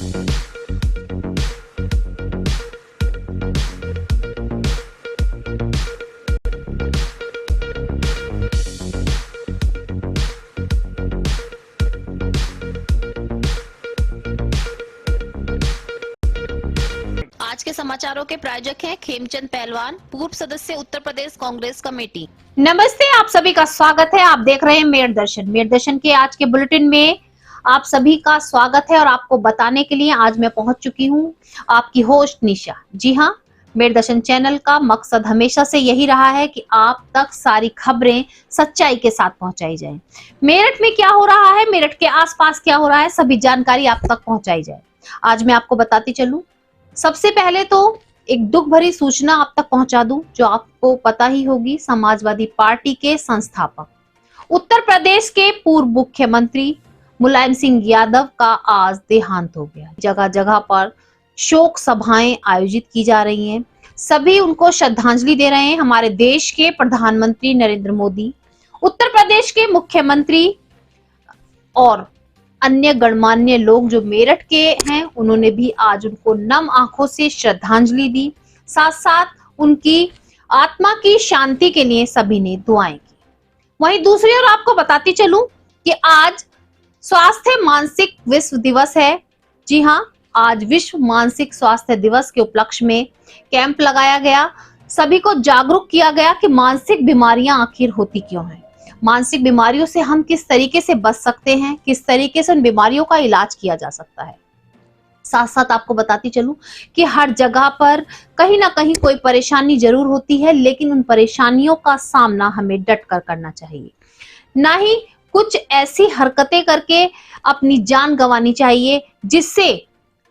आज के समाचारों के प्रायोजक हैं खेमचंद पहलवान, पूर्व सदस्य उत्तर प्रदेश कांग्रेस कमेटी। नमस्ते, आप सभी का स्वागत है। आप देख रहे हैं मेरठ दर्शन। मेरठ दर्शन के आज के बुलेटिन में आप सभी का स्वागत है और आपको बताने के लिए आज मैं पहुंच चुकी हूं आपकी होस्ट निशा। जी हां, मेरठ दर्शन चैनल का मकसद हमेशा से यही रहा है कि आप तक सारी खबरें सच्चाई के साथ पहुंचाई जाए। मेरठ में क्या हो रहा है, मेरठ के आसपास क्या हो रहा है, सभी जानकारी आप तक पहुंचाई जाए। आज मैं आपको बताती चलूं, सबसे पहले तो एक दुख भरी सूचना आप तक पहुंचा दूं जो आपको पता ही होगी। समाजवादी पार्टी के संस्थापक, उत्तर प्रदेश के पूर्व मुख्यमंत्री मुलायम सिंह यादव का आज देहांत हो गया। जगह जगह पर शोक सभाएं आयोजित की जा रही हैं, सभी उनको श्रद्धांजलि दे रहे हैं। हमारे देश के प्रधानमंत्री नरेंद्र मोदी, उत्तर प्रदेश के मुख्यमंत्री और अन्य गणमान्य लोग जो मेरठ के हैं, उन्होंने भी आज उनको नम आंखों से श्रद्धांजलि दी। साथ साथ उनकी आत्मा की शांति के लिए सभी ने दुआएं की। वहीं दूसरी ओर आपको बताती चलूं कि आज स्वास्थ्य मानसिक विश्व दिवस है। जी हां, आज विश्व मानसिक स्वास्थ्य दिवस के उपलक्ष्य में कैंप लगाया गया, सभी को जागरूक किया गया कि मानसिक बीमारियां आखिर होती क्यों हैं, मानसिक बीमारियों से हम किस तरीके से बच सकते हैं, किस तरीके से उन बीमारियों का इलाज किया जा सकता है। साथ साथ आपको बताती चलूं कि हर जगह पर कहीं ना कहीं कोई परेशानी जरूर होती है, लेकिन उन परेशानियों का सामना हमें डट कर करना चाहिए, ना ही कुछ ऐसी हरकतें करके अपनी जान गंवानी चाहिए जिससे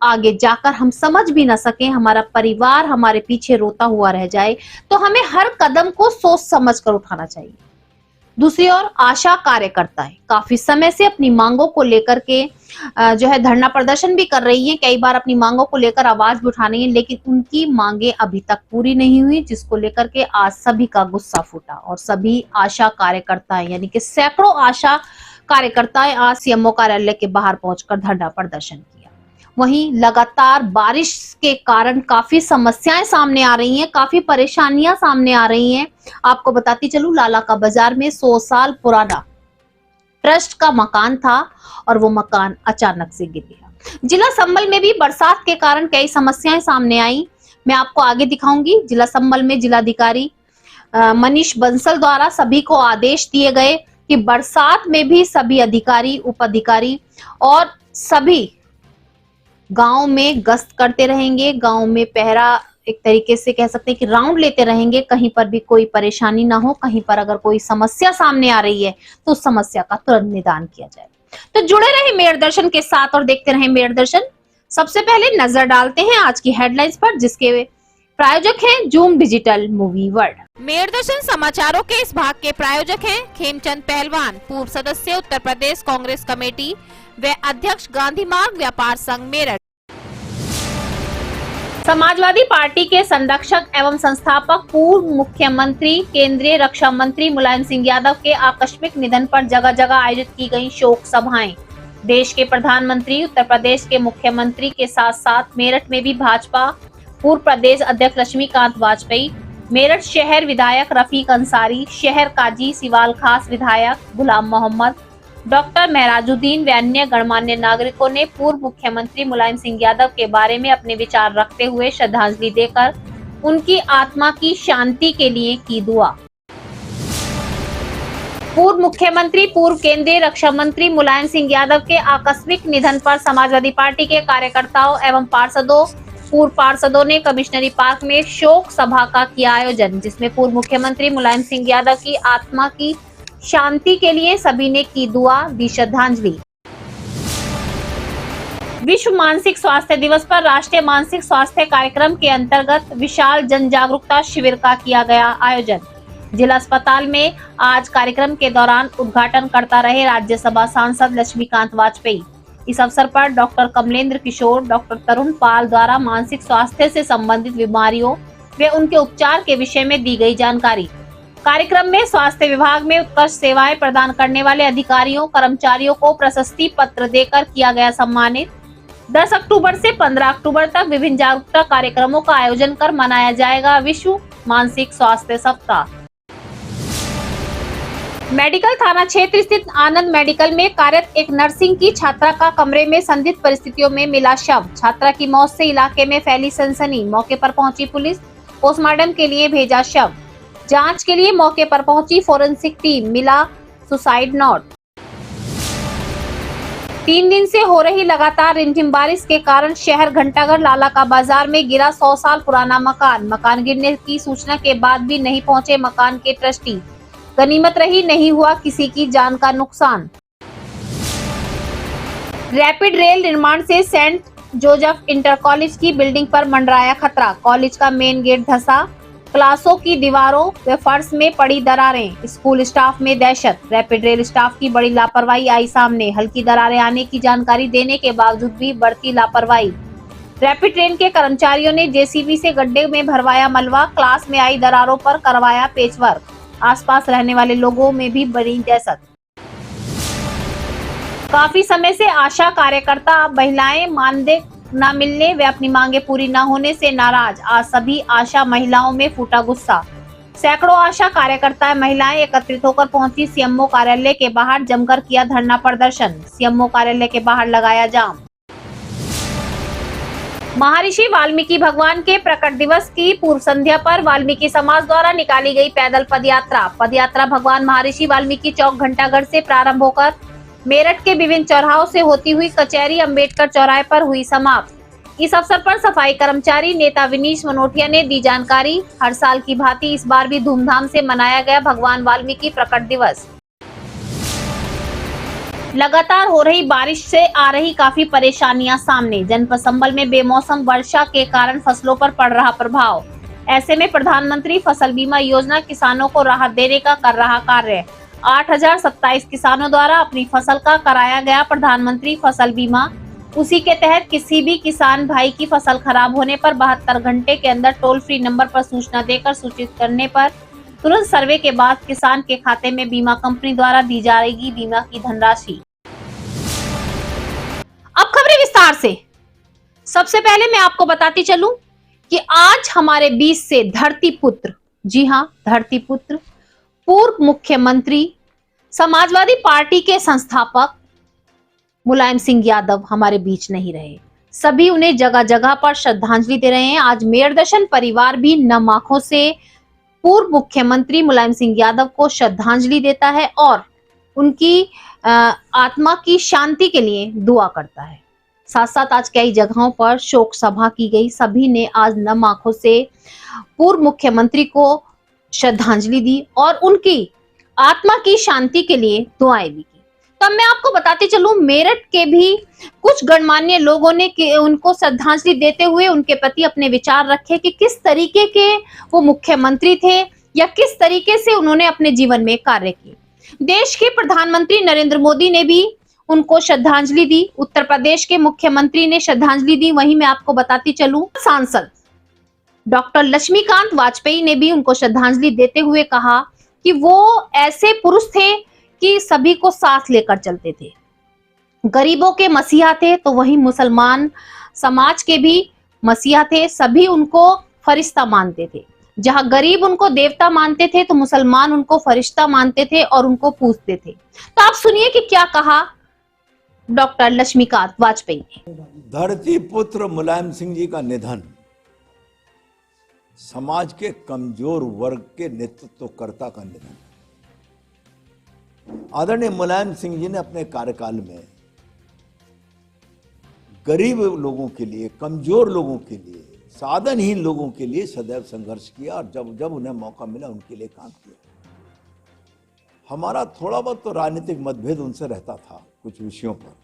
आगे जाकर हम समझ भी ना सकें, हमारा परिवार हमारे पीछे रोता हुआ रह जाए। तो हमें हर कदम को सोच समझ कर उठाना चाहिए। दूसरी ओर आशा कार्यकर्ताएं काफी समय से अपनी मांगों को लेकर के जो है धरना प्रदर्शन भी कर रही हैं, कई बार अपनी मांगों को लेकर आवाज भी उठा रही हैं, लेकिन उनकी मांगे अभी तक पूरी नहीं हुई, जिसको लेकर के आज सभी का गुस्सा फूटा और सभी आशा कार्यकर्ताएं यानी कि सैकड़ों आशा कार्यकर्ताएं आज सीएमओ कार्यालय के बाहर पहुंचकर धरना प्रदर्शन किया। वहीं लगातार बारिश के कारण काफी समस्याएं सामने आ रही हैं, काफी परेशानियां सामने आ रही हैं। आपको बताती चलूं, लाला का बाजार में 100 साल पुराना ट्रस्ट का मकान था और वो मकान अचानक से गिर गया। जिला संभल में भी बरसात के कारण कई समस्याएं सामने आई, मैं आपको आगे दिखाऊंगी। जिला संभल में जिलाधिकारी मनीष बंसल द्वारा सभी को आदेश दिए गए कि बरसात में भी सभी अधिकारी, उप अधिकारी और सभी गांव में गश्त करते रहेंगे, गांव में पहरा एक तरीके से कह सकते हैं कि राउंड लेते रहेंगे, कहीं पर भी कोई परेशानी ना हो, कहीं पर अगर कोई समस्या सामने आ रही है तो उस समस्या का तुरंत निदान किया जाए। तो जुड़े रहे मेरठ दर्शन के साथ और देखते रहे मेरठ दर्शन। सबसे पहले नजर डालते हैं आज की हेडलाइंस पर, जिसके प्रायोजक हैं Zoom digital movie world. Meerut Darshan समाचारों के इस भाग के प्रायोजक हैं खेमचंद पहलवान, पूर्व सदस्य उत्तर प्रदेश कांग्रेस कमेटी व अध्यक्ष गांधी मार्ग व्यापार संघ मेरठ। समाजवादी पार्टी के संरक्षक एवं संस्थापक पूर्व मुख्यमंत्री केंद्रीय रक्षा मंत्री मुलायम सिंह यादव के आकस्मिक निधन पर जगह जगह आयोजित की गई शोक सभाएं। देश के प्रधानमंत्री, उत्तर प्रदेश के मुख्यमंत्री के साथ साथ मेरठ में भी भाजपा पूर्व प्रदेश अध्यक्ष लक्ष्मीकांत वाजपेयी, मेरठ शहर विधायक रफीक अंसारी, शहर काजी सिवाल खास विधायक गुलाम मोहम्मद, डॉक्टर महराजुद्दीन व अन्य गणमान्य नागरिकों ने पूर्व मुख्यमंत्री मुलायम सिंह यादव के बारे में अपने विचार रखते हुए श्रद्धांजलि देकर उनकी आत्मा की शांति के लिए की दुआ। पूर्व मुख्यमंत्री, पूर्व केंद्रीय रक्षा मंत्री मुलायम सिंह यादव के आकस्मिक निधन पर समाजवादी पार्टी के कार्यकर्ताओं एवं पार्षदों, पूर्व पार्षदों ने कमिश्नरी पार्क में शोक सभा का किया आयोजन, जिसमें पूर्व मुख्यमंत्री मुलायम सिंह यादव की आत्मा की शांति के लिए सभी ने की दुआ, दी श्रद्धांजलि। विश्व मानसिक स्वास्थ्य दिवस पर राष्ट्रीय मानसिक स्वास्थ्य कार्यक्रम के अंतर्गत विशाल जन जागरूकता शिविर का किया गया आयोजन। जिला अस्पताल में आज कार्यक्रम के दौरान उद्घाटन करता रहे राज्यसभा सांसद लक्ष्मीकांत वाजपेयी। इस अवसर पर डॉक्टर कमलेंद्र किशोर, डॉक्टर तरुण पाल द्वारा मानसिक स्वास्थ्य से संबंधित बीमारियों व उनके उपचार के विषय में दी गई जानकारी। कार्यक्रम में स्वास्थ्य विभाग में उत्कृष्ट सेवाएं प्रदान करने वाले अधिकारियों, कर्मचारियों को प्रशस्ति पत्र देकर किया गया सम्मानित। 10 अक्टूबर से 15 अक्टूबर तक विभिन्न जागरूकता कार्यक्रमों का आयोजन कर मनाया जाएगा विश्व मानसिक स्वास्थ्य सप्ताह। मेडिकल थाना क्षेत्र स्थित आनंद मेडिकल में कार्यरत एक नर्सिंग की छात्रा का कमरे में संदिग्ध परिस्थितियों में मिला शव। छात्रा की मौत से इलाके में फैली सनसनी। मौके पर पहुंची पुलिस, पोस्टमार्टम के लिए भेजा शव। जांच के लिए मौके पर पहुंची फोरेंसिक टीम, मिला सुसाइड नोट। 3 दिन से हो रही लगातार रिमझिम बारिश के कारण शहर घंटाघर लाला का बाजार में गिरा 100 साल पुराना मकान गिरने की सूचना के बाद भी नहीं पहुंचे मकान के ट्रस्टी। गनीमत रही, नहीं हुआ किसी की जान का नुकसान। रैपिड रेल निर्माण से सेंट जोसेफ इंटर कॉलेज की बिल्डिंग पर मंडराया खतरा। कॉलेज का मेन गेट धंसा, क्लासों की दीवारों व फर्श में पड़ी दरारें। स्कूल स्टाफ में दहशत। रैपिड रेल स्टाफ की बड़ी लापरवाही आई सामने। हल्की दरारें आने की जानकारी देने के बावजूद भी बढ़ती लापरवाही। रैपिड ट्रेन के कर्मचारियों ने जेसीबी से गड्ढे में भरवाया मलबा। क्लास में आई दरारों पर करवाया पेचवर्क। आसपास रहने वाले लोगों में भी बड़ी दहशत। काफी समय से आशा कार्यकर्ता महिलाएं मानदेय न मिलने व अपनी मांगे पूरी न होने से नाराज। आज सभी आशा महिलाओं में फूटा गुस्सा। सैकड़ों आशा कार्यकर्ता महिलाएं एकत्रित होकर पहुंची सीएमओ कार्यालय के बाहर, जमकर किया धरना प्रदर्शन। सीएमओ कार्यालय के बाहर लगाया जाम। महर्षि वाल्मीकि भगवान के प्रकट दिवस की पूर्व संध्या पर वाल्मीकि समाज द्वारा निकाली गई पैदल पदयात्रा भगवान महर्षि वाल्मीकि चौक घंटाघर से प्रारंभ होकर मेरठ के विभिन्न चौराहों से होती हुई कचहरी अंबेडकर चौराहे पर हुई समाप्त। इस अवसर पर सफाई कर्मचारी नेता विनीश मनोटिया ने दी जानकारी। हर साल की भांति इस बार भी धूमधाम से मनाया गया भगवान वाल्मीकि प्रकट दिवस। लगातार हो रही बारिश से आ रही काफी परेशानियां सामने। जनपद संबल में बेमौसम वर्षा के कारण फसलों पर पड़ रहा प्रभाव। ऐसे में प्रधानमंत्री फसल बीमा योजना किसानों को राहत देने का कर रहा कार्य। 8027 किसानों द्वारा अपनी फसल का कराया गया प्रधानमंत्री फसल बीमा। उसी के तहत किसी भी किसान भाई की फसल खराब होने पर 72 घंटे के अंदर टोल फ्री नंबर पर सूचना देकर सूचित करने पर तुरंत सर्वे के बाद किसान के खाते में बीमा कंपनी द्वारा दी जाएगी बीमा की धनराशि। अब खबरें विस्तार से। सबसे पहले मैं आपको बताती चलूं कि आज हमारे बीच से धरती पुत्र, जी हां धरती पुत्र, पूर्व मुख्यमंत्री, समाजवादी पार्टी के संस्थापक मुलायम सिंह यादव हमारे बीच नहीं रहे। सभी उन्हें जगह जगह पर श्रद्धांजलि दे रहे हैं। आज मेयर दर्शन परिवार भी नम आंखों से पूर्व मुख्यमंत्री मुलायम सिंह यादव को श्रद्धांजलि देता है और उनकी आत्मा की शांति के लिए दुआ करता है। साथ साथ आज कई जगहों पर शोक सभा की गई। सभी ने आज नम आंखों से पूर्व मुख्यमंत्री को श्रद्धांजलि दी और उनकी आत्मा की शांति के लिए दुआएं भी की। तब मैं आपको बताते चलूं, मेरठ के भी कुछ गणमान्य लोगों ने उनको श्रद्धांजलि देते हुए उनके प्रति अपने विचार रखे कि किस तरीके के वो मुख्यमंत्री थे या किस तरीके से उन्होंने अपने जीवन में कार्य किए। देश के प्रधानमंत्री नरेंद्र मोदी ने भी उनको श्रद्धांजलि दी। उत्तर प्रदेश के मुख्यमंत्री ने श्रद्धांजलि दी। वहीं मैं आपको बताती चलूं, सांसद डॉक्टर लक्ष्मीकांत वाजपेयी ने भी उनको श्रद्धांजलि देते हुए कहा कि वो ऐसे पुरुष थे कि सभी को साथ लेकर चलते थे, गरीबों के मसीहा थे तो वहीं मुसलमान समाज के भी मसीहा थे। सभी उनको फरिश्ता मानते थे। जहां गरीब उनको देवता मानते थे तो मुसलमान उनको फरिश्ता मानते थे और उनको पूजते थे। तो आप सुनिए कि क्या कहा डॉक्टर लक्ष्मीकांत वाजपेयी ने। धरती पुत्र मुलायम सिंह जी का निधन समाज के कमजोर वर्ग के नेतृत्वकर्ता का निधन। आदरणीय मुलायम सिंह जी ने अपने कार्यकाल में गरीब लोगों के लिए, कमजोर लोगों के लिए, साधनहीन लोगों के लिए सदैव संघर्ष किया और जब जब उन्हें मौका मिला उनके लिए काम किया। हमारा थोड़ा बहुत तो राजनीतिक मतभेद उनसे रहता था कुछ विषयों पर,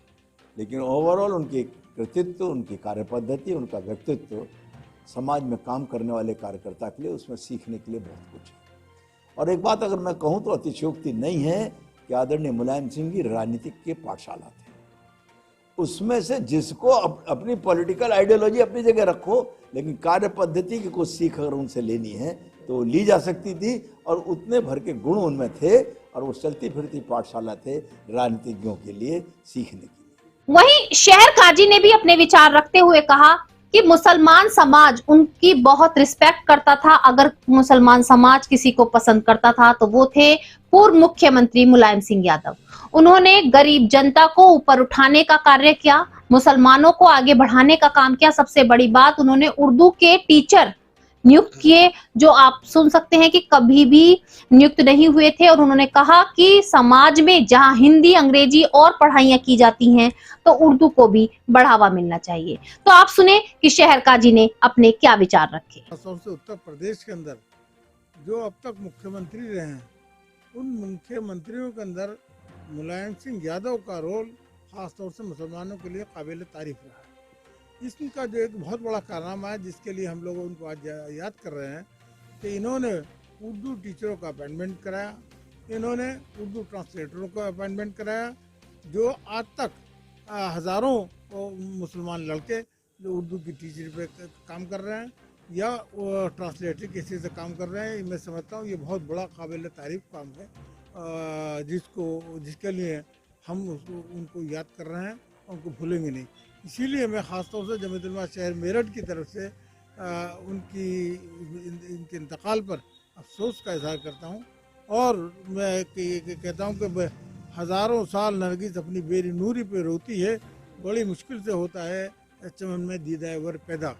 लेकिन ओवरऑल उनके कृतित्व, उनकी कार्यपद्धति, उनका व्यक्तित्व समाज में काम करने वाले कार्यकर्ता के लिए उसमें सीखने के लिए बहुत कुछ है। और एक बात अगर मैं कहूं तो अतिशयोक्ति नहीं है कि आदरणीय मुलायम सिंह जी राजनीतिक के पाठशाला थे। उसमें से जिसको अपनी पॉलिटिकल आइडियोलॉजी अपनी जगह रखो, लेकिन कार्य पद्धति की कुछ सीख अगर उनसे लेनी है तो ली जा सकती थी और उतने भर के गुण उनमें थे और वो चलती फिरती पाठशाला थे राजनीतिज्ञों के लिए सीखने की। वहीं शहर काजी ने भी अपने विचार रखते हुए कहा कि मुसलमान समाज उनकी बहुत रिस्पेक्ट करता था। अगर मुसलमान समाज किसी को पसंद करता था तो वो थे पूर्व मुख्यमंत्री मुलायम सिंह यादव। उन्होंने गरीब जनता को ऊपर उठाने का कार्य किया, मुसलमानों को आगे बढ़ाने का काम किया। सबसे बड़ी बात, उन्होंने उर्दू के टीचर नियुक्त किए, जो आप सुन सकते हैं कि कभी भी नियुक्त नहीं हुए थे। और उन्होंने कहा कि समाज में जहां हिंदी, अंग्रेजी और पढ़ाइयां की जाती हैं तो उर्दू को भी बढ़ावा मिलना चाहिए। तो आप सुने कि शहर काजी ने अपने क्या विचार रखे। खासतौर से उत्तर प्रदेश के अंदर जो अब तक मुख्यमंत्री रहे हैं, उन मुख्यमंत्रियों के अंदर मुलायम सिंह यादव का रोल खासतौर से मुसलमानों के लिए काबिल तारीफ रहा है। इसका जो एक बहुत बड़ा कारनामा है, जिसके लिए हम लोग उनको आज याद कर रहे हैं कि इन्होंने उर्दू टीचरों का अपॉइंटमेंट कराया, इन्होंने उर्दू ट्रांसलेटरों का अपॉइंटमेंट कराया, जो आज तक हज़ारों मुसलमान लड़के जो उर्दू की टीचर पे काम कर रहे हैं या ट्रांसलेटर के हिस्से से काम कर रहे हैं। मैं समझता हूँ ये बहुत बड़ा काबिल तारीफ काम है, जिसके लिए हम उनको याद कर रहे हैं, उनको भूलेंगे नहीं। इसीलिए मैं ख़ासतौर से जमीयत उलमा शहर मेरठ की तरफ से इनके इंतकाल पर अफसोस का इजहार करता हूँ। और मैं कहता हूँ कि हज़ारों साल नरगिस अपनी बेनूरी पे रोती है, बड़ी मुश्किल से होता है चमन में दीदा वर पैदा।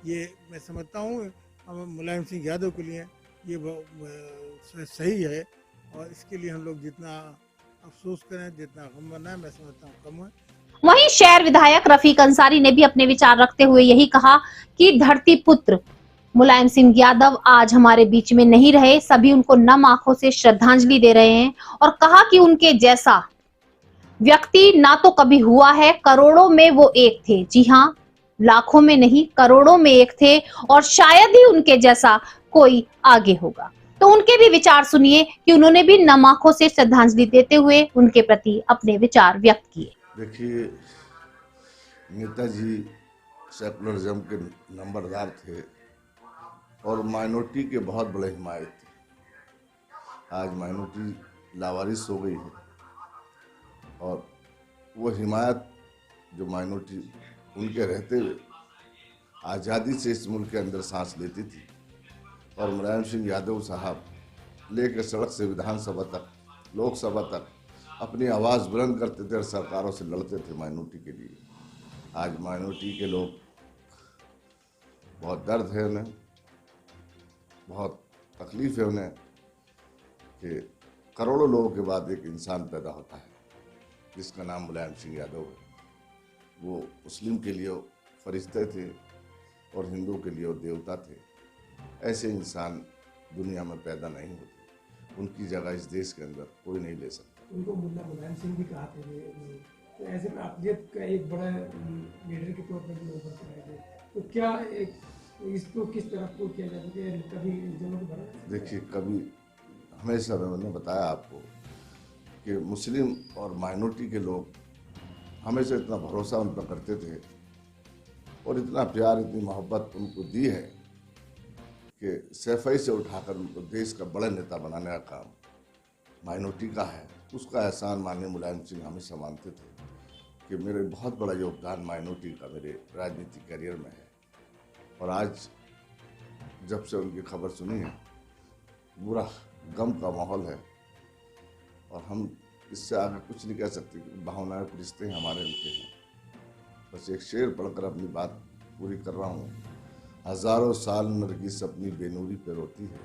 ये मैं समझता हूँ मुलायम सिंह यादव के लिए ये सही है, और इसके लिए हम लोग जितना अफसोस करें, जितना गम मनाएं, मैं समझता हूँ कम है। वहीं शहर विधायक रफीक अंसारी ने भी अपने विचार रखते हुए यही कहा कि धरती पुत्र मुलायम सिंह यादव आज हमारे बीच में नहीं रहे, सभी उनको नम आंखों से श्रद्धांजलि दे रहे हैं। और कहा कि उनके जैसा व्यक्ति ना तो कभी हुआ है, करोड़ों में वो एक थे। जी हाँ, लाखों में नहीं, करोड़ों में एक थे, और शायद ही उनके जैसा कोई आगे होगा। तो उनके भी विचार सुनिए कि उन्होंने भी नम आंखों से श्रद्धांजलि देते हुए उनके प्रति अपने विचार व्यक्त किए। देखिए, नेताजी सेकुलरिज्म के नंबरदार थे और माइनॉरिटी के बहुत बड़े हिमायत थे। आज माइनॉरिटी लावारिस हो गई है, और वो हिमायत जो माइनॉरिटी उनके रहते हुए आज़ादी से इस मुल्क के अंदर सांस लेती थी। और मुलायम सिंह यादव साहब लेकर सड़क से विधानसभा तक, लोकसभा तक अपनी आवाज़ बुलंद करते थे और सरकारों से लड़ते थे माइनॉरिटी के लिए। आज माइनॉरिटी के लोग बहुत दर्द है, उन्हें बहुत तकलीफ है उन्हें कि करोड़ों लोगों के बाद एक इंसान पैदा होता है जिसका नाम मुलायम सिंह यादव है। वो मुस्लिम के लिए फरिश्ते थे और हिंदू के लिए वो देवता थे। ऐसे इंसान दुनिया में पैदा नहीं होते, उनकी जगह इस देश के अंदर कोई नहीं ले सकता। उनको मुल्ला मुलायम सिंह भी कहा थे, तो ऐसे में अक़लियत का एक बड़ा लीडर के तौर पर भी उभर कर आए थे। तो क्या इसको किस तरफ को किया जाता है, कभी दोनों को भरा? देखिए, कभी हमेशा मैंने बताया आपको कि मुस्लिम और माइनॉरिटी के लोग हमेशा इतना भरोसा उन पर करते थे और इतना प्यार, इतनी मोहब्बत उनको दी है कि सैफई से उठाकर उनको देश का बड़ा नेता बनाने का काम माइनॉरिटी का है। उसका एहसान माननीय मुलायम सिंह हमेशा मानते थे कि मेरे बहुत बड़ा योगदान माइनॉरिटी का मेरे राजनीतिक करियर में है। और आज जब से उनकी खबर सुनी है, पूरा गम का माहौल है, और हम इससे आगे कुछ नहीं कह सकते। भावनाएं, रिश्ते हमारे उनके हैं। बस एक शेर पढ़कर अपनी बात पूरी कर रहा हूँ। हज़ारों साल नरगिस अपनी बेनूरी पे रोती है,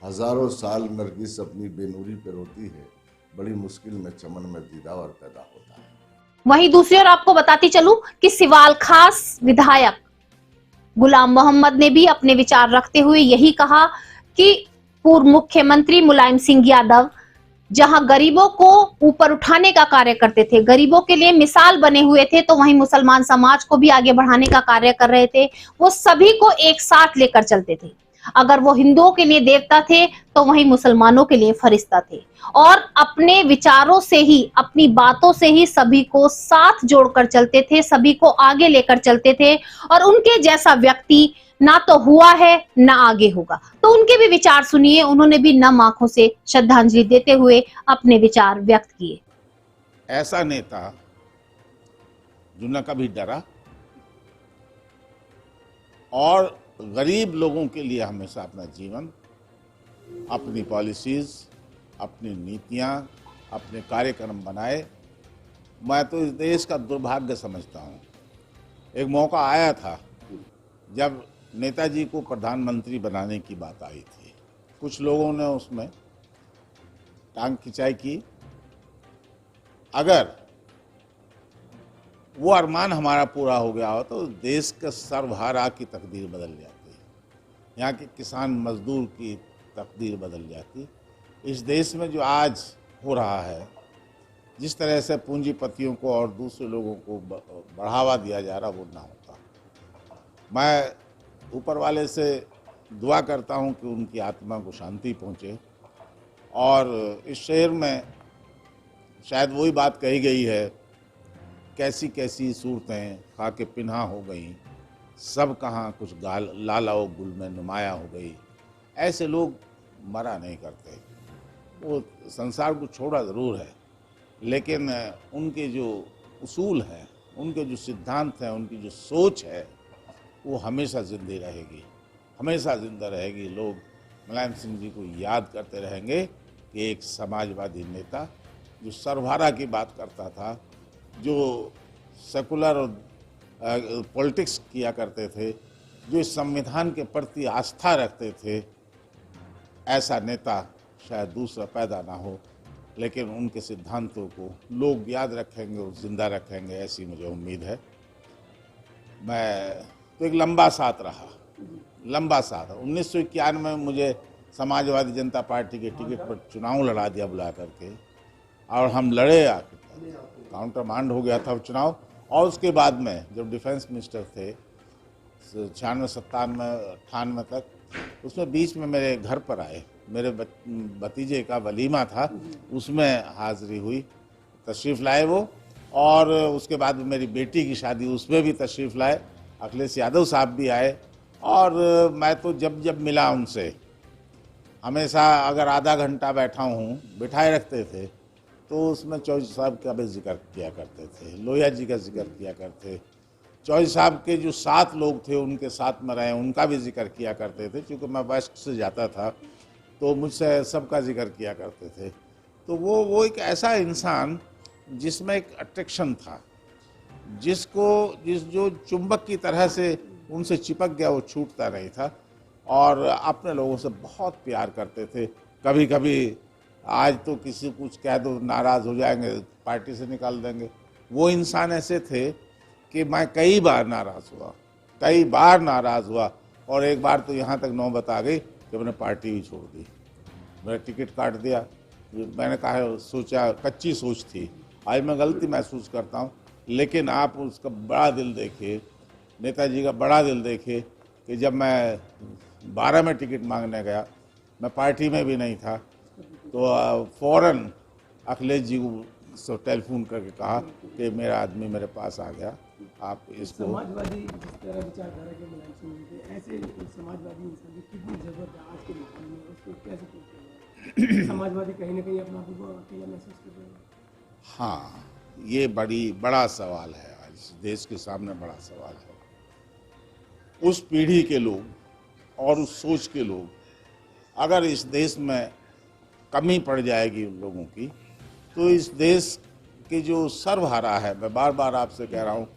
हज़ारों साल नरगिस अपनी बेनूरी पे रोती है, बड़ी मुश्किल में चमन में दीदार पैदा होता है। वहीं दूसरी ओर आपको बताती चलूं कि सिवाल खास विधायक गुलाम मोहम्मद ने भी अपने विचार रखते हुए यही कहा कि पूर्व मुख्यमंत्री मुलायम सिंह यादव जहां गरीबों को ऊपर उठाने का कार्य करते थे, गरीबों के लिए मिसाल बने हुए थे, तो वहीं मुसलमान समाज को भी आगे बढ़ाने का कार्य कर रहे थे। वो सभी को एक साथ लेकर चलते थे। अगर वो हिंदुओं के लिए देवता थे तो वहीं मुसलमानों के लिए फरिश्ता थे, और अपने विचारों से ही, अपनी बातों से ही सभी को साथ जोड़कर चलते थे, सभी को आगे लेकर चलते थे। और उनके जैसा व्यक्ति ना तो हुआ है ना आगे होगा। तो उनके भी विचार सुनिए, उन्होंने भी नम आंखों से श्रद्धांजलि देते हुए अपने विचार व्यक्त किए। ऐसा नेता जो न कभी डरा और गरीब लोगों के लिए हमेशा अपना जीवन, अपनी पॉलिसीज, अपनी नीतियां, अपने कार्यक्रम बनाए। मैं तो इस देश का दुर्भाग्य समझता हूं। एक मौका आया था जब नेताजी को प्रधानमंत्री बनाने की बात आई थी, कुछ लोगों ने उसमें टांग खिंचाई की। अगर वो अरमान हमारा पूरा हो गया हो तो देश के सर्वहारा की तकदीर बदल जाती, यहाँ के किसान मजदूर की तकदीर बदल जाती। इस देश में जो आज हो रहा है, जिस तरह से पूंजीपतियों को और दूसरे लोगों को बढ़ावा दिया जा रहा, वो ना होता। मैं ऊपर वाले से दुआ करता हूँ कि उनकी आत्मा को शांति पहुँचे। और इस शहर में शायद वही बात कही गई है, कैसी कैसी सूरतें खा के पिन्हा हो गई, सब कहाँ कुछ लालाओ गुल में नुमाया हो गई। ऐसे लोग मरा नहीं करते। वो संसार को छोड़ा ज़रूर है, लेकिन उनके जो उसूल हैं, उनके जो सिद्धांत हैं, उनकी जो सोच है, वो हमेशा जिंदी रहेगी, हमेशा जिंदा रहेगी। लोग मुलायम सिंह जी को याद करते रहेंगे कि एक समाजवादी नेता जो सर्वहारा की बात करता था, जो सेकुलर और पॉलिटिक्स किया करते थे, जो इस संविधान के प्रति आस्था रखते थे, ऐसा नेता शायद दूसरा पैदा ना हो, लेकिन उनके सिद्धांतों को लोग याद रखेंगे और जिंदा रखेंगे, ऐसी मुझे उम्मीद है। मैं तो एक लंबा साथ रहा, लंबा साथ। 1991 में मुझे समाजवादी जनता पार्टी के टिकट पर चुनाव लड़ा दिया बुला करके, और हम लड़े, काउंटर मांड हो गया था चुनाव। और उसके बाद में जब डिफेंस मिनिस्टर थे 96, 97, 98 तक, उसमें बीच में मेरे घर पर आए, मेरे भतीजे का वलीमा था, उसमें हाजिरी हुई, तशरीफ़ लाए वो। और उसके बाद मेरी बेटी की शादी, उसमें भी तशरीफ़ लाए, अखिलेश यादव साहब भी आए। और मैं तो जब जब मिला उनसे, हमेशा अगर आधा घंटा बैठा हूँ, बिठाए रखते थे, तो उसमें चौधरी साहब का भी जिक्र किया करते थे, लोहिया जी का जिक्र किया करते, चौधरी साहब के जो 7 लोग थे उनके साथ में रहे, उनका भी जिक्र किया करते थे। क्योंकि मैं वेस्ट से जाता था तो मुझसे सबका जिक्र किया करते थे। तो वो एक ऐसा इंसान जिसमें एक अट्रैक्शन था, जो चुंबक की तरह से उनसे चिपक गया, वो छूटता नहीं था। और अपने लोगों से बहुत प्यार करते थे। कभी कभी आज तो किसी कुछ कह दो, नाराज़ हो जाएंगे, पार्टी से निकाल देंगे। वो इंसान ऐसे थे कि मैं कई बार नाराज़ हुआ, और एक बार तो यहाँ तक नौबत आ गई कि मैंने पार्टी भी छोड़ दी, मेरा टिकट काट दिया। मैंने कहा, सोचा, कच्ची सोच थी, आज मैं गलती महसूस करता हूँ। लेकिन आप उसका बड़ा दिल देखिए, नेताजी का बड़ा दिल देखिए कि जब मैं 12 में टिकट मांगने गया, मैं पार्टी में भी नहीं था, तो फौरन अखिलेश जी को टेलीफोन करके कहा कि मेरा आदमी मेरे पास आ गया, आप इसको। समाजवादी जिस तरह विचारधारा के मुलायम सिंह जी थे, ऐसे समाजवादी इंसान की कितनी जरूरत है आज के माहौल में, उसको कैसे पूछते हैं? समाजवादी कहीं ना कहीं अपना आप को अकेला महसूस कर रहे हैं। हाँ, ये बड़ा सवाल है, आज देश के सामने बड़ा सवाल है। उस पीढ़ी के लोग और उस सोच के लोग, अगर इस देश में कमी पड़ जाएगी उन लोगों की, तो इस देश के जो सर्वहारा है, मैं बार बार आपसे कह रहा हूँ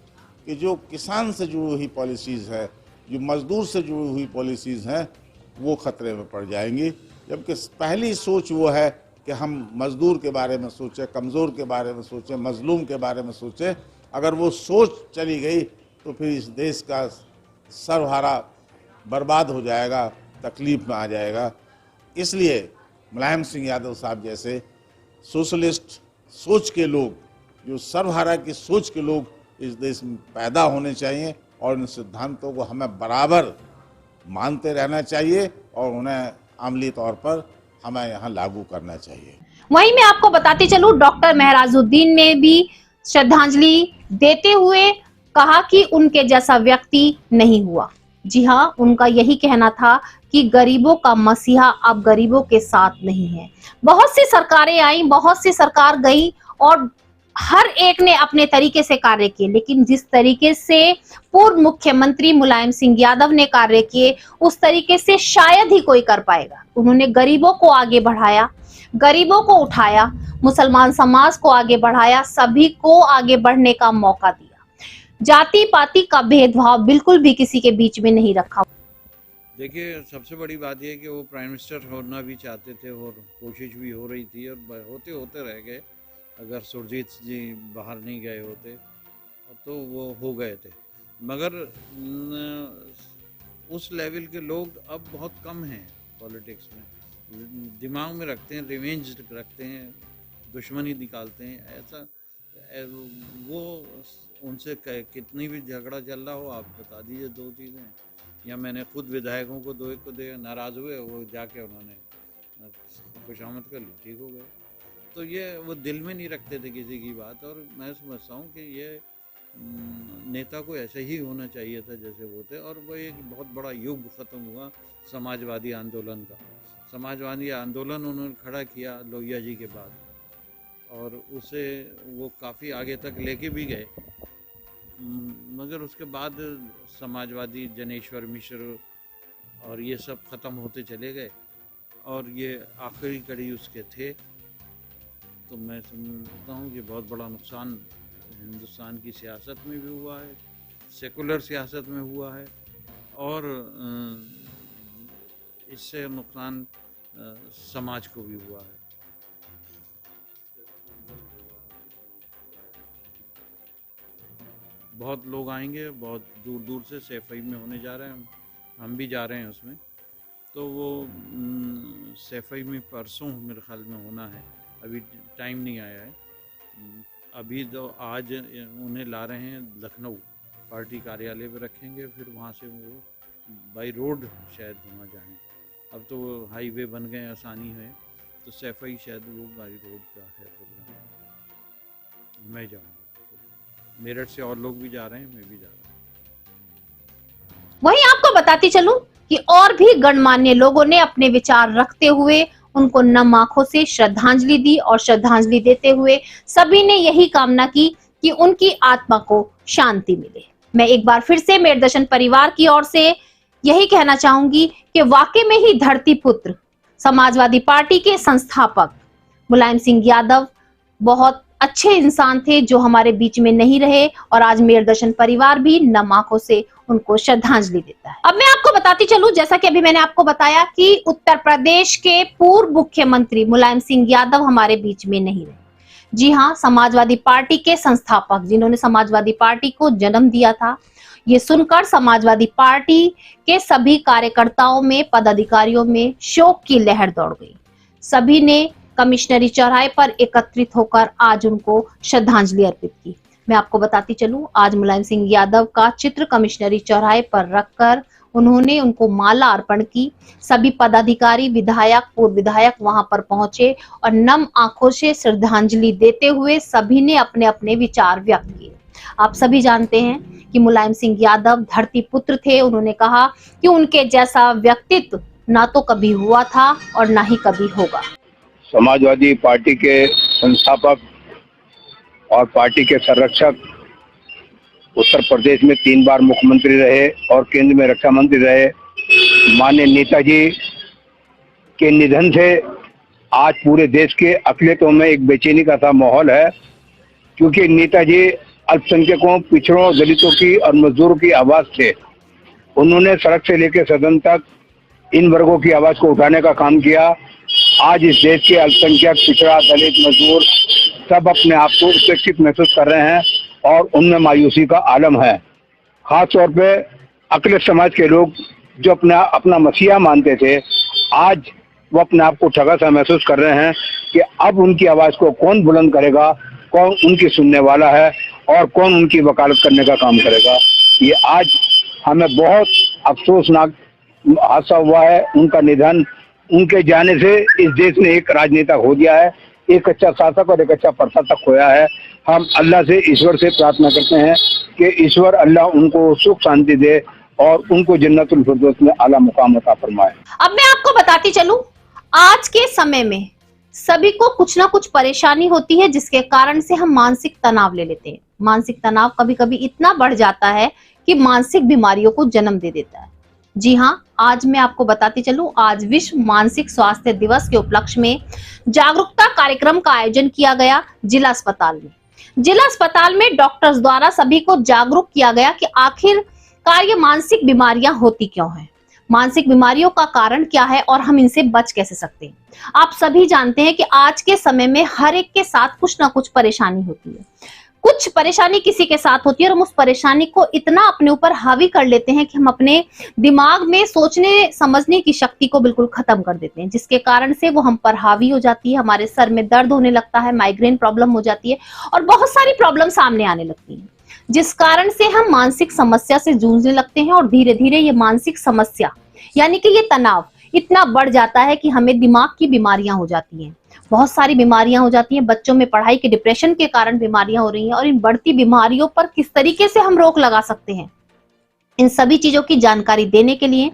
कि जो किसान से जुड़ी हुई पॉलिसीज़ है, जो मजदूर से जुड़ी हुई पॉलिसीज़ हैं, वो खतरे में पड़ जाएंगी। जबकि पहली सोच वो है कि हम मजदूर के बारे में सोचें, कमज़ोर के बारे में सोचें, मजलूम के बारे में सोचें। अगर वो सोच चली गई तो फिर इस देश का सर्वहारा बर्बाद हो जाएगा, तकलीफ में आ जाएगा। इसलिए मुलायम सिंह यादव साहब जैसे सोशलिस्ट सोच के लोग, जो सर्वहारा की सोच के लोग इस देश में पैदा होने चाहिए, और इन सिद्धांतों को हमें बराबर मानते रहना चाहिए और उन्हें अमली तौर पर हमें यहाँ लागू करना चाहिए। वहीं मैं आपको बताती चलूं, डॉक्टर महराजुद्दीन ने भी श्रद्धांजलि देते हुए कहा कि उनके जैसा व्यक्ति नहीं हुआ। जी हाँ, उनका यही कहना था कि गरीबों का मसीहा अब गरीबों के साथ नहीं है। बहुत सी सरकारें आई, बहुत सी सरकार गई, और हर एक ने अपने तरीके से कार्य किए, लेकिन जिस तरीके से पूर्व मुख्यमंत्री मुलायम सिंह यादव ने कार्य किए उस तरीके से शायद ही कोई कर पाएगा। उन्होंने गरीबों को आगे बढ़ाया, गरीबों को उठाया, मुसलमान समाज को आगे बढ़ाया, सभी को आगे बढ़ने का मौका दिया। जाति पाति का भेदभाव बिल्कुल भी किसी के बीच में नहीं रखा। देखिए, सबसे बड़ी बात यह है कि वो प्राइम मिनिस्टर होना भी चाहते थे और कोशिश भी हो रही थी और होते होते रह गए। अगर सुरजीत जी बाहर नहीं गए होते तो वो हो गए थे, मगर उस लेवल के लोग अब बहुत कम हैं पॉलिटिक्स में। दिमाग में रखते हैं, रिवेंज रखते हैं, दुश्मनी निकालते हैं। ऐसा वो उनसे कितनी भी झगड़ा चल रहा हो, आप बता दीजिए दो चीज़ें, या मैंने खुद विधायकों को दो एक को दे नाराज़ हुए, वो जाके उन्होंने खुशामद कर ली, ठीक हो गए। तो ये वो दिल में नहीं रखते थे किसी की बात। और मैं समझता हूँ कि ये नेता को ऐसे ही होना चाहिए था जैसे वो थे। और वो एक बहुत बड़ा युग ख़त्म हुआ समाजवादी आंदोलन का। समाजवादी आंदोलन उन्होंने खड़ा किया लोहिया जी के बाद, और उसे वो काफ़ी आगे तक लेके भी गए, मगर उसके बाद समाजवादी जनेश्वर मिश्र और ये सब ख़त्म होते चले गए, और ये आखिरी कड़ी उसके थे। तो मैं समझता हूँ कि बहुत बड़ा नुकसान हिंदुस्तान की सियासत में भी हुआ है, सेकुलर सियासत में हुआ है, और इससे नुकसान समाज को भी हुआ है। बहुत लोग आएंगे बहुत दूर दूर से, सैफई में होने जा रहे हैं, हम भी जा रहे हैं उसमें। तो वो सैफई में परसों मेरे ख्याल में होना है, अभी टाइम नहीं आया है। अभी तो आज उन्हें ला रहे हैं लखनऊ, पार्टी कार्यालय पे रखेंगे, फिर वहाँ से वो बाई रोड शायद वहाँ जाएँ। अब तो वो हाईवे बन गए, आसानी है, तो सैफई शायद वो बाई रोड का है प्रोग्राम। मैं जाऊँगा, मेरठ से और लोग भी जा रहे हैं, मैं भी जा रहा हूँ। वहीं आपको बताती चलूं कि और भी गणमान्य लोगों ने अपने विचार रखते हुए उनको नम आंखों से श्रद्धांजलि दी, और श्रद्धांजलि देते हुए सभी ने यही कामना की कि उनकी आत्मा को शांति मिले। मैं एक बार फिर से मेरे दर्शन परिवार की ओर से यही कहना चाहूंगी कि वाकई में ही धरती पुत्र समाजवादी पार्टी के संस्थापक मुलायम सिंह यादव बहुत अच्छे इंसान थे जो हमारे बीच में नहीं रहे, और आज मेरे दर्शन परिवार भी नम आंखों से उनको श्रद्धांजलि देता है। अब मैं आपको बताती चलूं, जैसा कि अभी मैंने आपको बताया कि उत्तर प्रदेश के पूर्व मुख्यमंत्री मुलायम सिंह यादव हमारे बीच में नहीं रहे। जी हाँ, समाजवादी पार्टी के संस्थापक जिन्होंने समाजवादी पार्टी को जन्म दिया था, ये सुनकर समाजवादी पार्टी के सभी कार्यकर्ताओं में, पदाधिकारियों में शोक की लहर दौड़ गई। सभी ने कमिश्नरी चौराहे पर एकत्रित होकर आज उनको श्रद्धांजलि अर्पित की। मैं आपको बताती चलूं, आज मुलायम सिंह यादव का चित्र कमिश्नरी चौराहे पर रखकर उन्होंने उनको माला अर्पण की। सभी पदाधिकारी, विधायक, पूर्व विधायक वहां पर पहुंचे और नम आंखों से श्रद्धांजलि देते हुए सभी ने अपने अपने विचार व्यक्त किए। आप सभी जानते हैं कि मुलायम सिंह यादव धरती पुत्र थे। उन्होंने कहा कि उनके जैसा व्यक्तित्व ना तो कभी हुआ था और ना ही कभी होगा। समाजवादी पार्टी के संस्थापक और पार्टी के संरक्षक, उत्तर प्रदेश में 3 बार मुख्यमंत्री रहे और केंद्र में रक्षा मंत्री रहे, माननीय नेताजी के निधन से आज पूरे देश के अकलियतों में एक बेचैनी का सा माहौल है, क्योंकि नेताजी अल्पसंख्यकों, पिछड़ों, दलितों की और मजदूरों की आवाज थे। उन्होंने सड़क से लेकर सदन तक इन वर्गों की आवाज को उठाने का काम किया। आज इस देश के अल्पसंख्यक, पिछड़ा, दलित, मजदूर सब अपने आप को उपेक्षित महसूस कर रहे हैं और उनमें मायूसी का आलम है। खास तौर पे अकलियत समाज के लोग जो अपना मसीहा मानते थे, आज वो अपने आप को ठगा सा महसूस कर रहे हैं कि अब उनकी आवाज को कौन बुलंद करेगा, कौन उनकी सुनने वाला है और कौन उनकी वकालत करने का काम करेगा। ये आज हमें बहुत अफसोसनाक हादसा हुआ है। उनका निधन, उनके जाने से इस देश ने एक राजनेता खो दिया है, एक अच्छा शासक और एक अच्छा प्रशासक खोया है। हम अल्लाह से, ईश्वर से प्रार्थना करते हैं कि ईश्वर अल्लाह उनको सुख शांति दे और उनको जन्नतुल फिरदौस में आला मुकाम अता फरमाए। अब मैं आपको बताती चलूं, आज के समय में सभी को कुछ ना कुछ परेशानी होती है जिसके कारण से हम मानसिक तनाव ले लेते हैं। मानसिक तनाव कभी कभी इतना बढ़ जाता है कि मानसिक बीमारियों को जन्म दे देता है। जी हाँ, आज मैं आपको बताती चलूं, आज विश्व मानसिक स्वास्थ्य दिवस के उपलक्ष्य में जागरूकता कार्यक्रम का आयोजन किया गया जिला अस्पताल में। जिला अस्पताल में डॉक्टर्स द्वारा सभी को जागरूक किया गया कि आखिरकार ये मानसिक बीमारियां होती क्यों हैं, मानसिक बीमारियों का कारण क्या है और हम इनसे बच कैसे सकते हैं। आप सभी जानते हैं कि आज के समय में हर एक के साथ कुछ ना कुछ परेशानी होती है। कुछ परेशानी किसी के साथ होती है और हम उस परेशानी को इतना अपने ऊपर हावी कर लेते हैं कि हम अपने दिमाग में सोचने समझने की शक्ति को बिल्कुल खत्म कर देते हैं, जिसके कारण से वो हम पर हावी हो जाती है। हमारे सर में दर्द होने लगता है, माइग्रेन प्रॉब्लम हो जाती है और बहुत सारी प्रॉब्लम सामने आने लगती है, जिस कारण से हम मानसिक समस्या से जूझने लगते हैं और धीरे धीरे ये मानसिक समस्या यानी कि ये तनाव इतना बढ़ जाता है कि हमें दिमाग की बीमारियां हो जाती हैं। बहुत सारी बीमारियां हो जाती हैं, बच्चों में पढ़ाई के डिप्रेशन के कारण बीमारियां हो रही हैं और इन बढ़ती बीमारियों पर किस तरीके से हम रोक लगा सकते हैं, इन सभी चीजों की जानकारी देने के लिए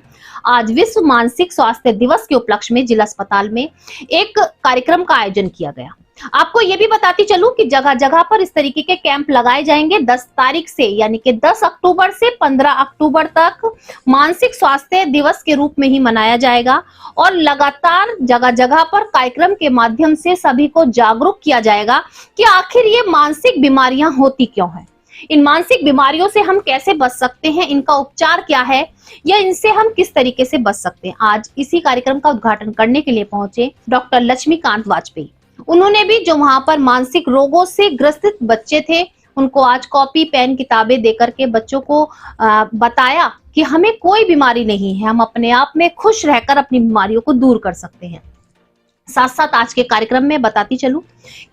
आज विश्व मानसिक स्वास्थ्य दिवस के उपलक्ष्य में जिला अस्पताल में एक कार्यक्रम का आयोजन किया गया। आपको ये भी बताती चलूं कि जगह जगह पर इस तरीके के कैंप लगाए जाएंगे। 10 तारीख से यानी कि 10 अक्टूबर से 15 अक्टूबर तक मानसिक स्वास्थ्य दिवस के रूप में ही मनाया जाएगा और लगातार जगह जगह पर कार्यक्रम के माध्यम से सभी को जागरूक किया जाएगा कि आखिर ये मानसिक बीमारियां होती क्यों हैं, इन मानसिक बीमारियों से हम कैसे बच सकते हैं, इनका उपचार क्या है या इनसे हम किस तरीके से बच सकते हैं। आज इसी कार्यक्रम का उद्घाटन करने के लिए पहुंचे डॉक्टर लक्ष्मीकांत वाजपेयी। उन्होंने भी जो वहां पर मानसिक रोगों से ग्रसित बच्चे थे उनको आज कॉपी पेन किताबें देकर के बच्चों को बताया कि हमें कोई बीमारी नहीं है, हम अपने आप में खुश रहकर अपनी बीमारियों को दूर कर सकते हैं। साथ साथ आज के कार्यक्रम में बताती चलूं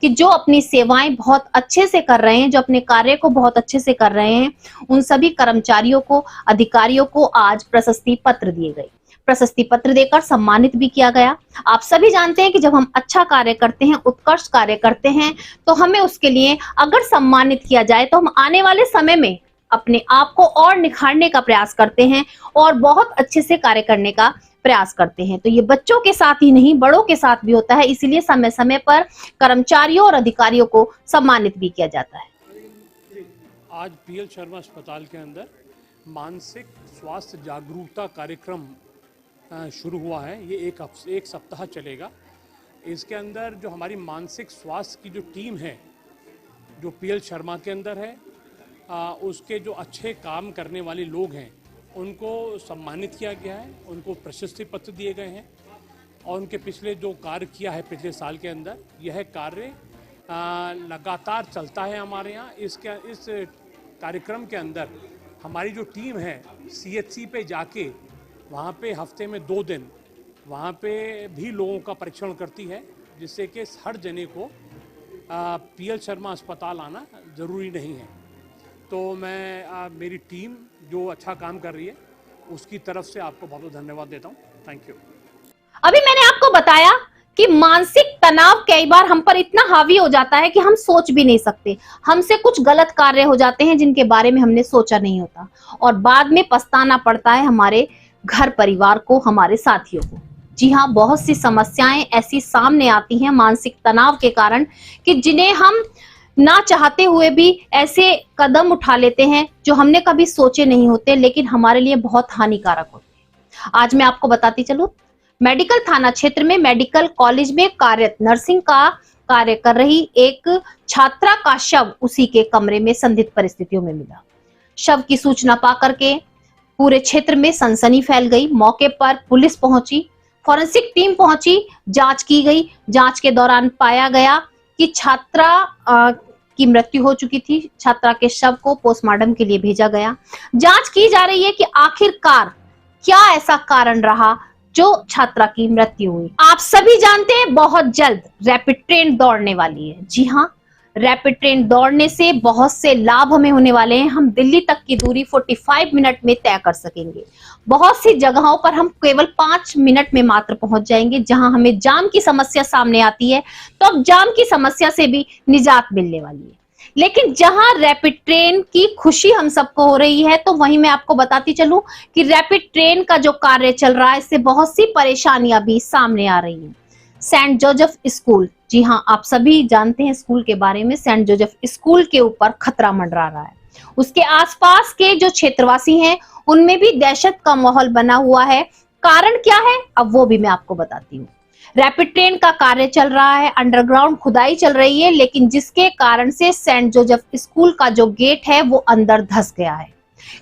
कि जो अपनी सेवाएं बहुत अच्छे से कर रहे हैं, जो अपने कार्य को बहुत अच्छे से कर रहे हैं, उन सभी कर्मचारियों को, अधिकारियों को आज प्रशस्ति पत्र दिए गए। प्रशस्ति पत्र देकर सम्मानित भी किया गया। आप सभी जानते हैं कि जब हम अच्छा कार्य करते हैं, उत्कृष्ट कार्य करते हैं, तो हमें उसके लिए अगर सम्मानित किया जाए तो हम आने वाले समय में अपने आप को और निखारने का प्रयास करते हैं और बहुत अच्छे से कार्य करने का प्रयास करते हैं। तो ये बच्चों के साथ ही नहीं, बड़ों के साथ भी होता है, इसीलिए समय समय पर कर्मचारियों और अधिकारियों को सम्मानित भी किया जाता है। आज पीएल शर्मा अस्पताल के अंदर मानसिक स्वास्थ्य जागरूकता कार्यक्रम शुरू हुआ है। ये एक सप्ताह चलेगा। इसके अंदर जो हमारी मानसिक स्वास्थ्य की जो टीम है जो पीएल शर्मा के अंदर है, उसके जो अच्छे काम करने वाले लोग हैं उनको सम्मानित किया गया है, उनको प्रशस्ति पत्र दिए गए हैं और उनके पिछले जो कार्य किया है पिछले साल के अंदर, यह कार्य लगातार चलता है हमारे यहाँ। इस कार्यक्रम के अंदर हमारी जो टीम है CHC पे जाके वहाँ पे हफ्ते में 2 दिन वहाँ पे भी लोगों का परीक्षण करती है, जिससे कि हर जने को पीएल शर्मा अस्पताल आना ज़रूरी नहीं है। तो मैं मेरी टीम जो अच्छा काम कर रही है उसकी तरफ से आपको बहुत बहुत धन्यवाद देता हूँ। Thank you. अभी मैंने आपको बताया कि मानसिक तनाव कई बार हम पर इतना हावी हो जाता है कि हम सोच भी नहीं सकते, हमसे कुछ गलत कार्य हो जाते हैं जिनके बारे में हमने सोचा नहीं होता और बाद में पछताना पड़ता है हमारे घर परिवार को, हमारे साथियों को। जी हाँ, बहुत सी समस्याएं ऐसी सामने आती हैं मानसिक तनाव के कारण कि जिन्हें हम ना चाहते हुए भी ऐसे कदम उठा लेते हैं जो हमने कभी सोचे नहीं होते, लेकिन हमारे लिए बहुत हानिकारक होते हैं। आज मैं आपको बताती चलूं, मेडिकल थाना क्षेत्र में मेडिकल कॉलेज में कार्यरत नर्सिंग का कार्य कर रही एक छात्रा का शव उसी के कमरे में संदिग्ध परिस्थितियों में मिला। शव की सूचना पाकर के पूरे क्षेत्र में सनसनी फैल गई। मौके पर पुलिस पहुंची, फॉरेंसिक टीम पहुंची, जांच की गई। जांच के दौरान पाया गया कि छात्रा की मृत्यु हो चुकी थी। छात्रा के शव को पोस्टमार्टम के लिए भेजा गया। जांच की जा रही है कि आखिरकार क्या ऐसा कारण रहा जो छात्रा की मृत्यु हुई। आप सभी जानते हैं बहुत जल्द रैपिड ट्रेन दौड़ने वाली है। जी हाँ, रैपिड ट्रेन दौड़ने से बहुत से लाभ हमें होने वाले हैं। हम दिल्ली तक की दूरी 45 मिनट में तय कर सकेंगे। बहुत सी जगहों पर हम केवल 5 मिनट में मात्र पहुंच जाएंगे। जहां हमें जाम की समस्या सामने आती है तो अब जाम की समस्या से भी निजात मिलने वाली है। लेकिन जहां रैपिड ट्रेन की खुशी हम सबको हो रही है, तो वहीं मैं आपको बताती चलूं कि रैपिड ट्रेन का जो कार्य चल रहा है इससे बहुत सी परेशानियां भी सामने आ रही हैं। सेंट जोसेफ स्कूल, जी हाँ, आप सभी जानते हैं स्कूल के बारे में। सेंट जोसेफ स्कूल के ऊपर खतरा मंडरा रहा है। उसके आसपास के जो क्षेत्रवासी हैं उनमें भी दहशत का माहौल बना हुआ है। कारण क्या है, अब वो भी मैं आपको बताती हूँ। रैपिड ट्रेन का कार्य चल रहा है, अंडरग्राउंड खुदाई चल रही है, लेकिन जिसके कारण से सेंट जोसेफ स्कूल का जो गेट है वो अंदर धंस गया है।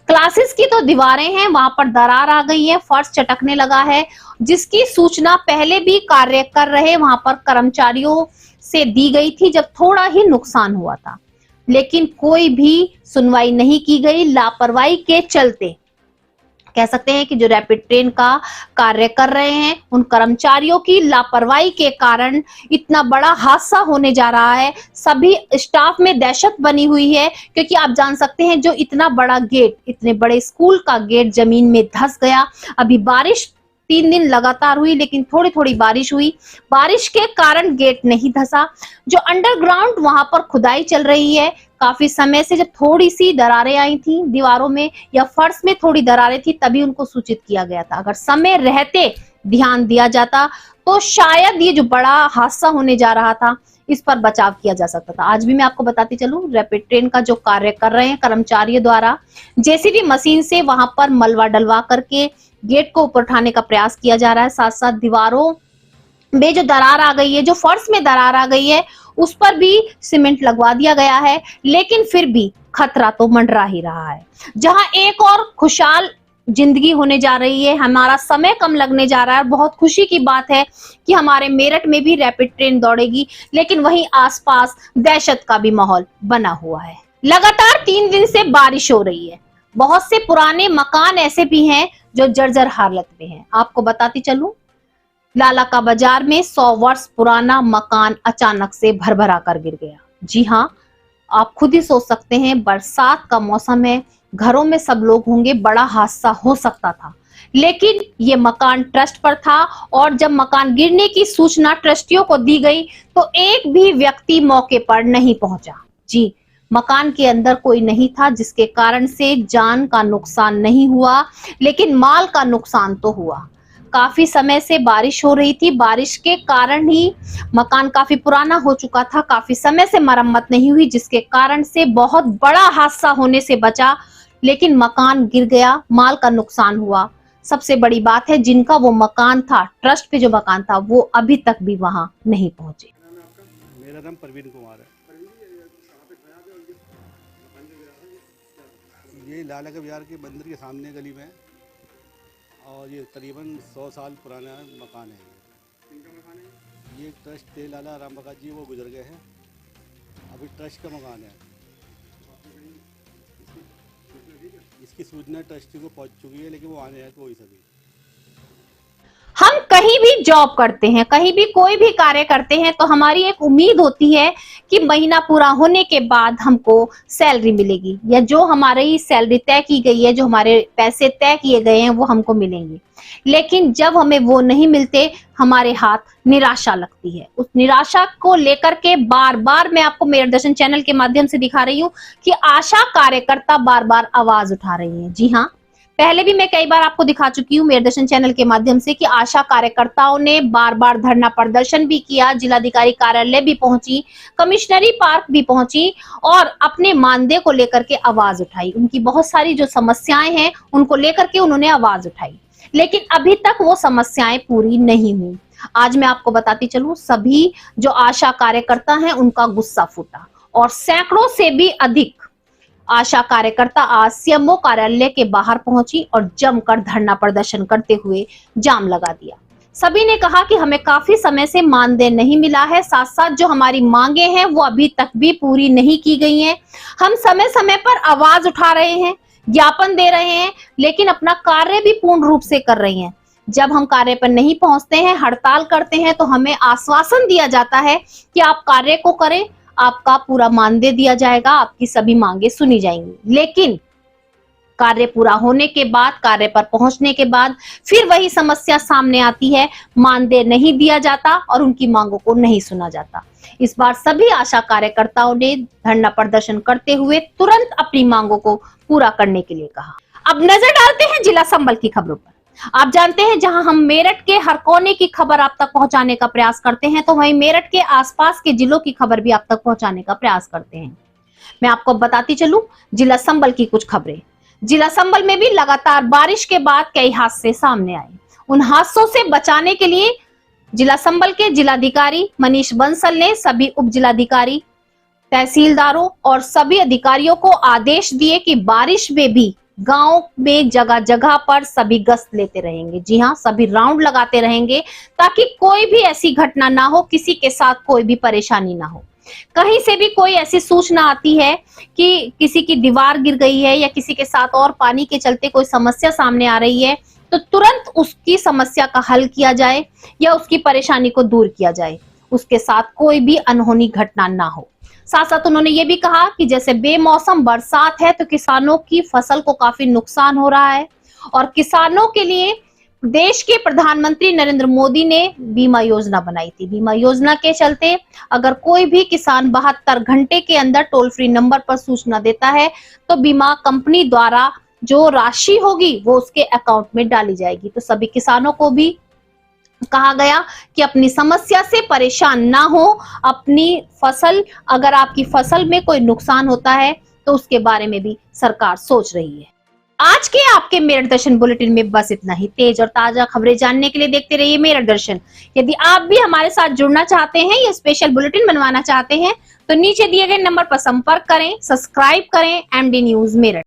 क्लासेस की तो दीवारें हैं, वहां पर दरार आ गई है, फर्श चटकने लगा है, जिसकी सूचना पहले भी कार्य कर रहे वहां पर कर्मचारियों से दी गई थी जब थोड़ा ही नुकसान हुआ था, लेकिन कोई भी सुनवाई नहीं की गई। लापरवाही के चलते कह सकते हैं कि जो रैपिड ट्रेन का कार्य कर रहे हैं उन कर्मचारियों की लापरवाही के कारण इतना बड़ा हादसा होने जा रहा है। सभी स्टाफ में दहशत बनी हुई है, क्योंकि आप जान सकते हैं जो इतना बड़ा गेट, इतने बड़े स्कूल का गेट जमीन में धंस गया। अभी बारिश 3 दिन लगातार हुई, लेकिन थोड़ी थोड़ी बारिश हुई, बारिश के कारण गेट नहीं धंसा। जो अंडरग्राउंड वहां पर खुदाई चल रही है, काफी समय से जब थोड़ी सी दरारें आई थी दीवारों में या फर्श में थोड़ी दरारें थी, तभी उनको सूचित किया गया था। अगर समय रहते ध्यान दिया जाता तो शायद ये जो बड़ा हादसा होने जा रहा था इस पर बचाव किया जा सकता था। आज भी मैं आपको बताती चलूं, रैपिड ट्रेन का जो कार्य कर रहे हैं कर्मचारियों द्वारा जेसीबी मशीन से वहां पर मलबा डलवा करके गेट को ऊपर उठाने का प्रयास किया जा रहा है। साथ साथ दीवारों में जो दरार आ गई है, जो फर्श में दरार आ गई है, उस पर भी सीमेंट लगवा दिया गया है, लेकिन फिर भी खतरा तो मंडरा ही रहा है। जहां एक और खुशहाल जिंदगी होने जा रही है, हमारा समय कम लगने जा रहा है। बहुत खुशी की बात है कि हमारे मेरठ में भी रैपिड ट्रेन दौड़ेगी, लेकिन वहीं आसपास दहशत का भी माहौल बना हुआ है। लगातार 3 दिन से बारिश हो रही है। बहुत से पुराने मकान ऐसे भी हैं जो जर्जर हालत में हैं। आपको बताती चलूं, लाला का बाजार में 100 वर्ष पुराना मकान अचानक से भरभरा कर गिर गया। जी हाँ, आप खुद ही सोच सकते हैं, बरसात का मौसम है, घरों में सब लोग होंगे, बड़ा हादसा हो सकता था, लेकिन ये मकान ट्रस्ट पर था और जब मकान गिरने की सूचना ट्रस्टियों को दी गई तो एक भी व्यक्ति मौके पर नहीं पहुंचा। जी, मकान के अंदर कोई नहीं था, जिसके कारण से जान का नुकसान नहीं हुआ, लेकिन माल का नुकसान तो हुआ। काफी समय से बारिश हो रही थी, बारिश के कारण ही मकान काफी पुराना हो चुका था, काफी समय से मरम्मत नहीं हुई, जिसके कारण से बहुत बड़ा हादसा होने से बचा, लेकिन मकान गिर गया, माल का नुकसान हुआ। सबसे बड़ी बात है, जिनका वो मकान था, ट्रस्ट पे जो मकान था, वो अभी तक भी वहां नहीं पहुंचे। मेरा नाम प्रवीण कुमार है। ये लाला के बाजार के मंदिर के सामने गली में, और ये करीबन 100 साल पुराना मकान है। ये ट्रस्ट थे लाला राम प्रकाश जी, वो गुजर गए हैं, अभी ट्रस्ट का मकान है। इसकी सूचना ट्रस्टी को पहुंच चुकी है, लेकिन वो आने हैं तो वही सभी। हम कहीं भी जॉब करते हैं, कहीं भी कोई भी कार्य करते हैं, तो हमारी एक उम्मीद होती है कि महीना पूरा होने के बाद हमको सैलरी मिलेगी, या जो हमारी सैलरी तय की गई है, जो हमारे पैसे तय किए गए हैं, वो हमको मिलेंगे। लेकिन जब हमें वो नहीं मिलते, हमारे हाथ निराशा लगती है। उस निराशा को लेकर के बार बार मैं आपको मेरठ दर्शन चैनल के माध्यम से दिखा रही हूँ कि आशा कार्यकर्ता बार बार आवाज उठा रही है। जी हाँ, पहले भी मैं कई बार आपको दिखा चुकी हूँ मेरठ दर्शन चैनल के माध्यम से कि आशा कार्यकर्ताओं ने बार बार धरना प्रदर्शन भी किया, जिलाधिकारी कार्यालय भी पहुंची, कमिश्नरी पार्क भी पहुंची और अपने मानदेय को लेकर के आवाज उठाई। उनकी बहुत सारी जो समस्याएं हैं उनको लेकर के उन्होंने आवाज उठाई, लेकिन अभी तक वो समस्याएं पूरी नहीं हुई। आज मैं आपको बताती चलूं, सभी जो आशा कार्यकर्ता हैं उनका गुस्सा फूटा और सैकड़ों से भी अधिक आशा कार्यकर्ता आज सीएमओ कार्यालय के बाहर पहुंची और जमकर धरना प्रदर्शन करते हुए जाम लगा दिया। सभी ने कहा कि हमें काफी समय से मानदेय नहीं मिला है, साथ साथ जो हमारी मांगे हैं वो अभी तक भी पूरी नहीं की गई हैं। हम समय समय पर आवाज उठा रहे हैं, ज्ञापन दे रहे हैं, लेकिन अपना कार्य भी पूर्ण रूप से कर रही हैं। जब हम कार्य पर नहीं पहुंचते हैं, हड़ताल करते हैं, तो हमें आश्वासन दिया जाता है कि आप कार्य को करें, आपका पूरा मानदेय दिया जाएगा, आपकी सभी मांगे सुनी जाएंगी। लेकिन कार्य पूरा होने के बाद, कार्य पर पहुंचने के बाद फिर वही समस्या सामने आती है, मानदेय नहीं दिया जाता और उनकी मांगों को नहीं सुना जाता। इस बार सभी आशा कार्यकर्ताओं ने धरना प्रदर्शन करते हुए तुरंत अपनी मांगों को पूरा करने के लिए कहा। अब नजर डालते हैं जिला संबल की खबरों पर। आप जानते हैं जहां हम मेरठ के हर कोने की खबर आप तक पहुंचाने का प्रयास करते हैं, तो वहीं मेरठ के आसपास के जिलों की खबर भी आप तक पहुंचाने का प्रयास करते हैं। मैं आपको बताती चलूं जिला संबल की कुछ खबरें। जिला संबल में भी लगातार बारिश के बाद कई हादसे सामने आए। उन हादसों से बचाने के लिए जिला संबल के जिलाधिकारी मनीष बंसल ने सभी उप जिलाधिकारी, तहसीलदारों और सभी अधिकारियों को आदेश दिए कि बारिश में भी गांव में जगह जगह पर सभी गश्त लेते रहेंगे। जी हां, सभी राउंड लगाते रहेंगे ताकि कोई भी ऐसी घटना ना हो, किसी के साथ कोई भी परेशानी ना हो। कहीं से भी कोई ऐसी सूचना आती है कि किसी की दीवार गिर गई है या किसी के साथ और पानी के चलते कोई समस्या सामने आ रही है, तो तुरंत उसकी समस्या का हल किया जाए या उसकी परेशानी को दूर किया जाए, उसके साथ कोई भी अनहोनी घटना ना हो। साथ साथ उन्होंने ये भी कहा कि जैसे बेमौसम बरसात है तो किसानों की फसल को काफी नुकसान हो रहा है और किसानों के लिए देश के प्रधानमंत्री नरेंद्र मोदी ने बीमा योजना बनाई थी। बीमा योजना के चलते अगर कोई भी किसान 72 घंटे के अंदर टोल फ्री नंबर पर सूचना देता है तो बीमा कंपनी द्वारा जो राशि होगी वो उसके अकाउंट में डाली जाएगी। तो सभी किसानों को भी कहा गया कि अपनी समस्या से परेशान ना हो। अपनी फसल, अगर आपकी फसल में कोई नुकसान होता है तो उसके बारे में भी सरकार सोच रही है। आज के आपके मेरठ दर्शन बुलेटिन में बस इतना ही। तेज और ताजा खबरें जानने के लिए देखते रहिए मेरठ दर्शन। यदि आप भी हमारे साथ जुड़ना चाहते हैं या स्पेशल बुलेटिन बनवाना चाहते हैं तो नीचे दिए गए नंबर पर संपर्क करें, सब्सक्राइब करें एमडी न्यूज मेरठ।